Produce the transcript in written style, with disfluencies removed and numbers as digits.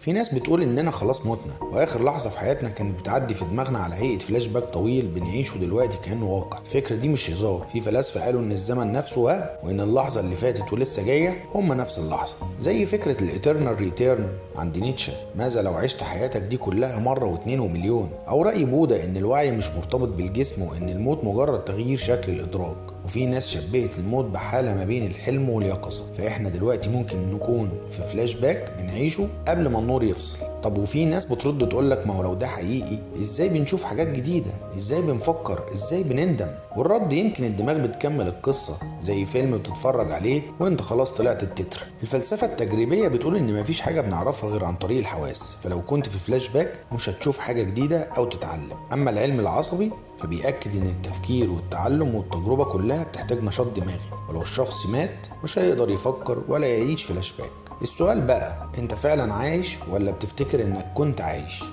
في ناس بتقول اننا خلاص متنا واخر لحظه في حياتنا كانت بتعدي في دماغنا على هيئه فلاش باك طويل بنعيشه دلوقتي كانه واقع. الفكره دي مش هزار، في فلاسفه قالوا ان الزمن نفسه وهم، وان اللحظه اللي فاتت ولسه جايه هم نفس اللحظه، زي فكره الاترنال ريتيرن عند نيتشه. ماذا لو عشت حياتك دي كلها مره واتنين ومليون؟ او راي بوذا ان الوعي مش مرتبط بالجسم وان الموت مجرد تغيير شكل الادراك. وفي ناس شبهت الموت بحاله ما بين الحلم واليقظه، فاحنا دلوقتي ممكن نكون في فلاش باك بنعيشه قبل ما النور يفصل. طب وفي ناس بترد تقولك ما هو لو ده حقيقي ازاي بنشوف حاجات جديده؟ ازاي بنفكر؟ ازاي بنندم؟ والرد يمكن الدماغ بتكمل القصه زي فيلم بتتفرج عليه وانت خلاص طلعت التتر. الفلسفه التجريبيه بتقول ان مفيش حاجه بنعرفها غير عن طريق الحواس، فلو كنت في فلاش باك مش هتشوف حاجه جديده او تتعلم. اما العلم العصبي فبيأكد ان التفكير والتعلم والتجربه كلها بتحتاج نشاط دماغي، ولو الشخص مات مش هيقدر يفكر ولا يعيش فلاش باك. السؤال بقى، انت فعلا عايش ولا بتفتكر انك كنت عايش؟